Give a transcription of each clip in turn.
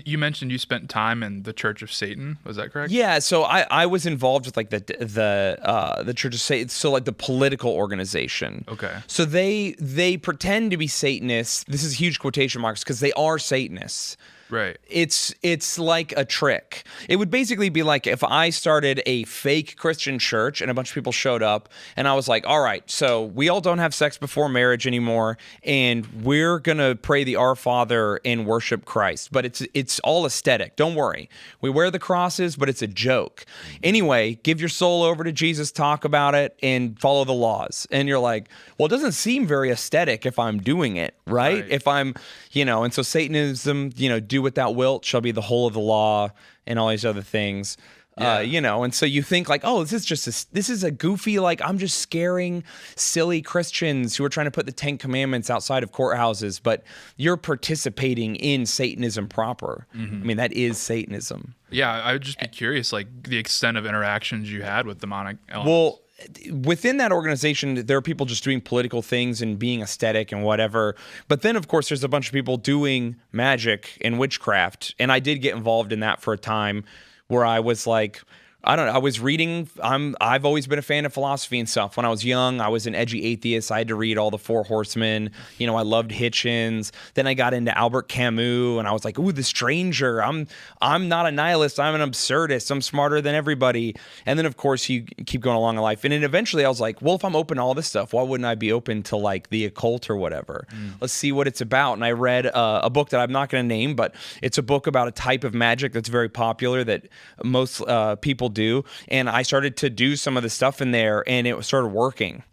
you mentioned you spent time in the Church of Satan. Was that correct? Yeah, so I was involved with like the Church of Satan, so like the political organization. Okay. So they pretend to be Satanists. This is huge quotation marks because they are Satanists. Right. It's like a trick. It would basically be like if I started a fake Christian church and a bunch of people showed up and I was like, all right, so we all don't have sex before marriage anymore and we're going to pray the Our Father and worship Christ. But it's all aesthetic. Don't worry. We wear the crosses, but it's a joke. Anyway, give your soul over to Jesus, talk about it, and follow the laws. And you're like, well, it doesn't seem very aesthetic if I'm doing it, right? If I'm, and so Satanism, do what thou wilt shall be the whole of the law and all these other things. And so you think like, oh, this is a goofy, like I'm just scaring silly Christians who are trying to put the 10 Commandments outside of courthouses, but you're participating in Satanism proper. I mean, that is Satanism. Yeah, I would just be curious, like the extent of interactions you had with demonic elements. Well, within that organization, there are people just doing political things and being aesthetic and whatever. But then, of course, there's a bunch of people doing magic and witchcraft. And I did get involved in that for a time where I was like, I don't know. I was reading. I've always been a fan of philosophy and stuff. When I was young, I was an edgy atheist. I had to read all the Four Horsemen. I loved Hitchens. Then I got into Albert Camus, and I was like, "Ooh, the Stranger." I'm not a nihilist. I'm an absurdist. I'm smarter than everybody. And then, of course, you keep going along in life. And then eventually, I was like, "Well, if I'm open to all this stuff, why wouldn't I be open to like the occult or whatever? Let's see what it's about." And I read a book that I'm not going to name, but it's a book about a type of magic that's very popular that most people do, and I started to do some of the stuff in there and it started working.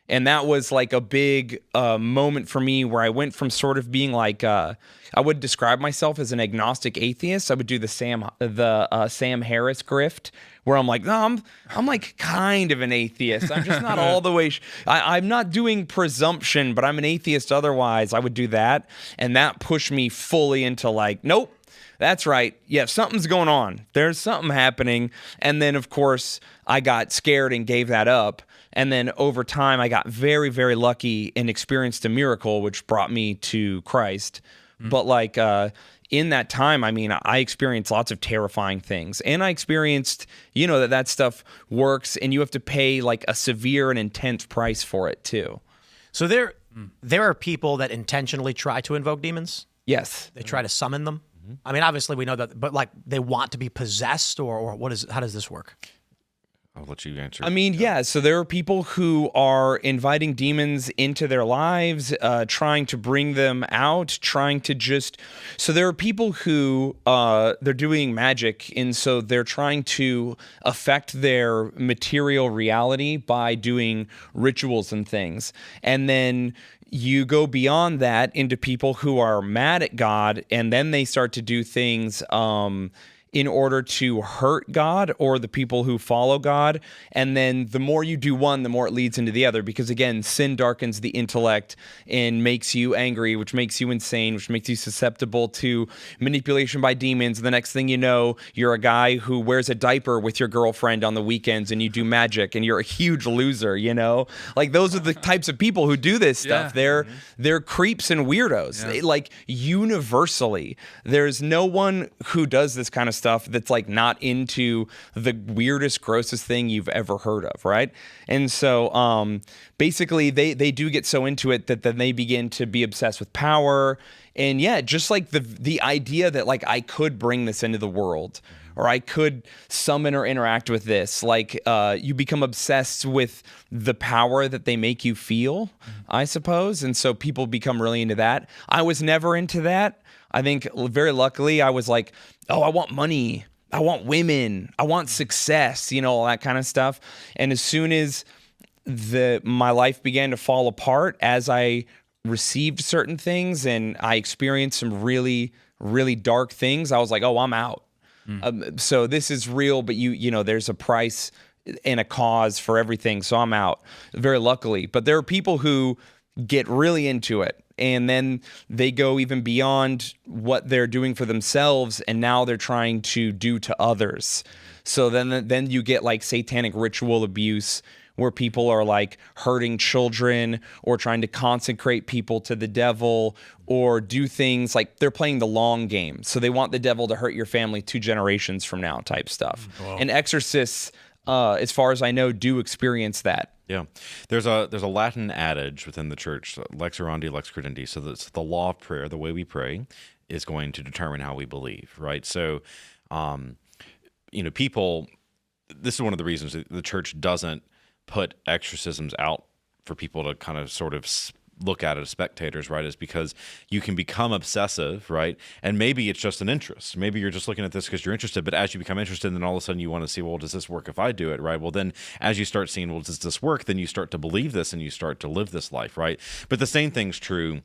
And that was like a big moment for me where I went from sort of being like I would describe myself as an agnostic atheist. I would do the Sam Harris grift where I'm like, no, I'm like kind of an atheist. I'm just not all the way. I'm not doing presumption, but I'm an atheist otherwise. I would do that, and that pushed me fully into like, nope. That's right. Yeah, something's going on. There's something happening. And then, of course, I got scared and gave that up. And then over time, I got very, very lucky and experienced a miracle, which brought me to Christ. But like in that time, I mean, I experienced lots of terrifying things. And I experienced, that stuff works and you have to pay like a severe and intense price for it too. So there are people that intentionally try to invoke demons? Yes. They try to summon them? I mean, obviously we know that, but like they want to be possessed or how does this work? I'll let you answer. I mean, yeah. So there are people who are inviting demons into their lives, trying to bring them out, so there are people who they're doing magic. And so they're trying to affect their material reality by doing rituals and things. And then you go beyond that into people who are mad at God, and then they start to do things in order to hurt God or the people who follow God. And then the more you do one, the more it leads into the other. Because again, sin darkens the intellect and makes you angry, which makes you insane, which makes you susceptible to manipulation by demons. The next thing you know, you're a guy who wears a diaper with your girlfriend on the weekends and you do magic and you're a huge loser, Like those are the types of people who do this stuff. Yeah. They're creeps and weirdos. Yeah. Like universally, there's no one who does this kind of stuff that's like not into the weirdest, grossest thing you've ever heard of, right? And so basically they do get so into it that then they begin to be obsessed with power. And yeah, just like the idea that like I could bring this into the world, or I could summon or interact with this. Like you become obsessed with the power that they make you feel, I suppose. And so people become really into that. I was never into that. I think very luckily I was like, oh, I want money. I want women. I want success, all that kind of stuff. And as soon as my life began to fall apart as I received certain things and I experienced some really, really dark things, I was like, oh, I'm out. So this is real, but there's a price and a cause for everything. So I'm out, very luckily. But there are people who get really into it, and then they go even beyond what they're doing for themselves, and now they're trying to do to others. So then you get like satanic ritual abuse, where people are like hurting children or trying to consecrate people to the devil or do things like they're playing the long game. So they want the devil to hurt your family 2 generations from now type stuff. And exorcists, as far as I know, do experience that. Yeah, there's a Latin adage within the church, lex orandi, lex credendi. So that's the law of prayer. The way we pray is going to determine how we believe, right? So, people. This is one of the reasons that the church doesn't put exorcisms out for people to kind of sort of look at it as spectators, right? Is because you can become obsessive, right? And maybe it's just an interest. Maybe you're just looking at this because you're interested, but as you become interested, then all of a sudden you want to see, well, does this work if I do it, right? Well, then as you start seeing, well, does this work? Then you start to believe this and you start to live this life, right? But the same thing's true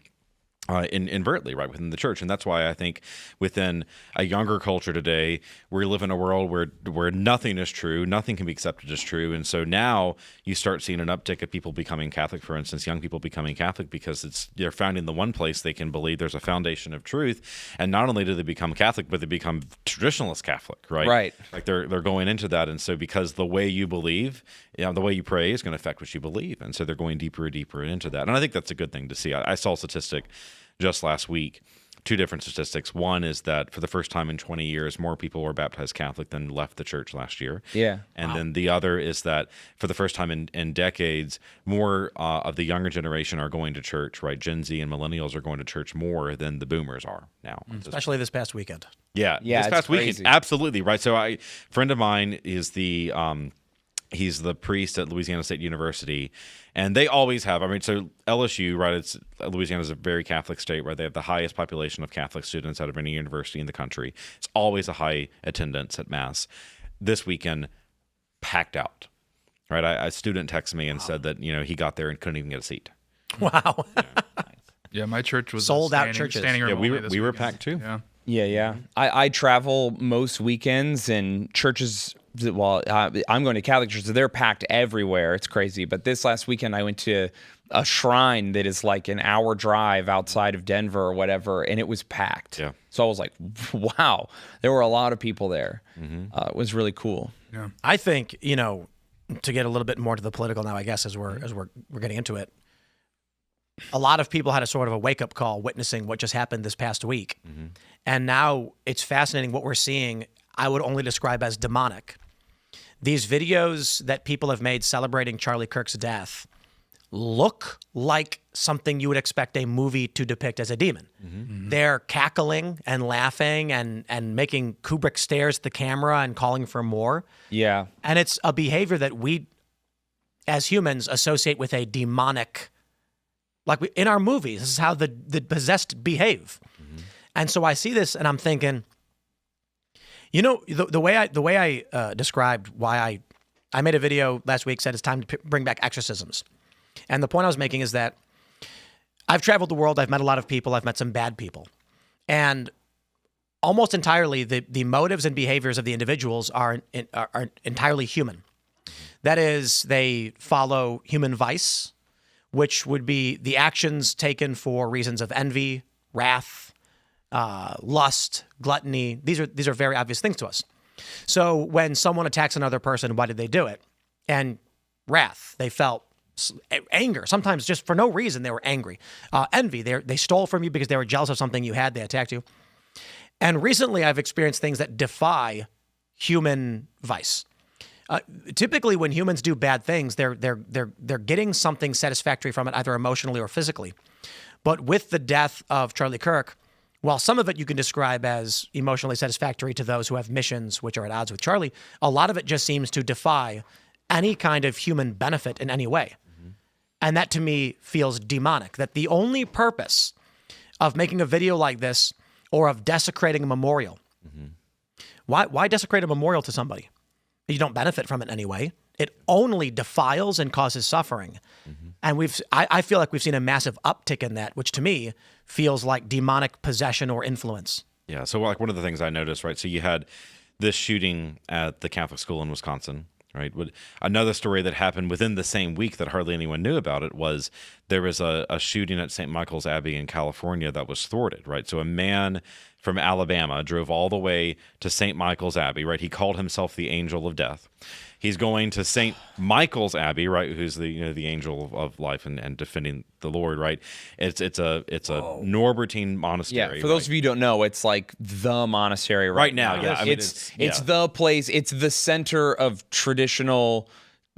invertly, right, within the church. And that's why I think within a younger culture today, we live in a world where nothing is true, nothing can be accepted as true. And so now you start seeing an uptick of people becoming Catholic, for instance, young people becoming Catholic because they're finding the one place they can believe there's a foundation of truth. And not only do they become Catholic, but they become traditionalist Catholic, right? Right. Like they're going into that. And so because the way you believe, the way you pray is going to affect what you believe. And so they're going deeper and deeper into that. And I think that's a good thing to see. I saw a statistic just last week, 2 different statistics. One is that for the first time in 20 years, more people were baptized Catholic than left the church last year. Yeah. And then the other is that for the first time in decades, more of the younger generation are going to church, right? Gen Z and millennials are going to church more than the boomers are now. Especially this past weekend. Yeah, Yeah, this past it's weekend, crazy. absolutely, right? So a friend of mine is he's the priest at Louisiana State University, and they always have. I mean, so LSU, right? Louisiana is a very Catholic state, right? They have the highest population of Catholic students out of any university in the country. It's always a high attendance at Mass. This weekend, packed out, right? A student texted me and said that he got there and couldn't even get a seat. Wow. Yeah, my church was Sold out standing, churches. Standing room Yeah, only this we were weekend. packed too. Yeah. Yeah. I travel most weekends, and churches, well, I'm going to Catholic churches, so they're packed everywhere. It's crazy. But this last weekend, I went to a shrine that is like an hour drive outside of Denver or whatever, and it was packed. Yeah. So I was like, wow, there were a lot of people there. It was really cool. Yeah. I think, to get a little bit more to the political now, I guess, as we're getting into it, a lot of people had a sort of a wake-up call witnessing what just happened this past week. And now it's fascinating what we're seeing, I would only describe as demonic. These videos that people have made celebrating Charlie Kirk's death look like something you would expect a movie to depict as a demon. They're cackling and laughing and making Kubrick stares at the camera and calling for more. Yeah. And it's a behavior that we, as humans, associate with a demonic, in our movies, this is how the possessed behave. And so I see this and I'm thinking, the way I described why I made a video last week, said it's time to bring back exorcisms. And the point I was making is that I've traveled the world, I've met a lot of people, I've met some bad people. And almost entirely, the motives and behaviors of the individuals are entirely human. That is, they follow human vice, which would be the actions taken for reasons of envy, wrath, lust, gluttony. These are very obvious things to us. So when someone attacks another person, why did they do it? And wrath, they felt anger. Sometimes just for no reason, they were angry. Envy, they stole from you because they were jealous of something you had. They attacked you. And recently, I've experienced things that defy human vice. Typically, when humans do bad things, they're getting something satisfactory from it, either emotionally or physically. But with the death of Charlie Kirk, while some of it you can describe as emotionally satisfactory to those who have missions which are at odds with Charlie, a lot of it just seems to defy any kind of human benefit in any way. And that to me feels demonic, that the only purpose of making a video like this or of desecrating a memorial, why desecrate a memorial to somebody? You don't benefit from it anyway. It only defiles and causes suffering. And I feel like we've seen a massive uptick in that, which to me feels like demonic possession or influence. Yeah. So one of the things I noticed, right? So you had this shooting at the Catholic school in Wisconsin, right? Another story that happened within the same week that hardly anyone knew about it was there was a shooting at St. Michael's Abbey in California that was thwarted, right? So a man from Alabama, drove all the way to St. Michael's Abbey, right? He called himself the Angel of Death. He's going to St. Michael's Abbey, right? Who's the the angel of life and defending the Lord, right? It's a Norbertine monastery. Yeah, for those of you who don't know, it's like the monastery right now. Yeah, I mean, it's the place. It's the center of traditional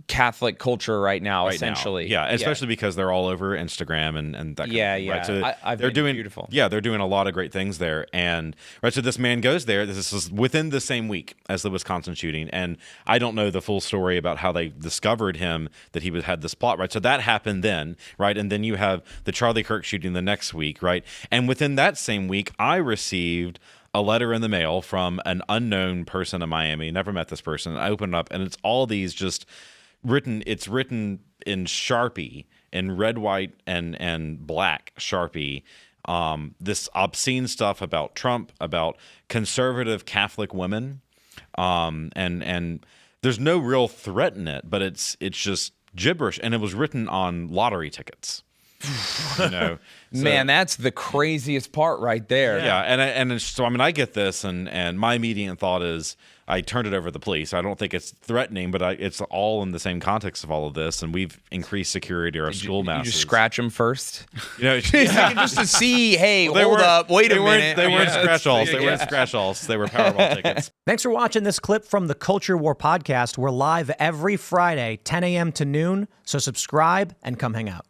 Catholic culture right now, essentially. Yeah, especially because they're all over Instagram and that kind of thing, right? So I've they're been doing beautiful. Yeah, they're doing a lot of great things there. And right, so this man goes there. This is within the same week as the Wisconsin shooting. And I don't know the full story about how they discovered him, that he had this plot, right? So that happened then, right? And then you have the Charlie Kirk shooting the next week, right? And within that same week, I received a letter in the mail from an unknown person in Miami. Never met this person. I opened it up, and it's all these just written in Sharpie, in red, white, and black Sharpie, this obscene stuff about Trump, about conservative Catholic women, and there's no real threat in it, but it's just gibberish, and it was written on lottery tickets. Man, that's the craziest part right there. Yeah, and so I mean, I get this, and my immediate thought is I turned it over to the police. I don't think it's threatening, but it's all in the same context of all of this, and we've increased security at our school masses. You just scratch them first, just to see. Hey, hold up, wait a minute. They weren't scratch-alls. They weren't scratch-alls. They were Powerball tickets. Thanks for watching this clip from the Culture War podcast. We're live every Friday, 10 a.m. to noon, so subscribe and come hang out.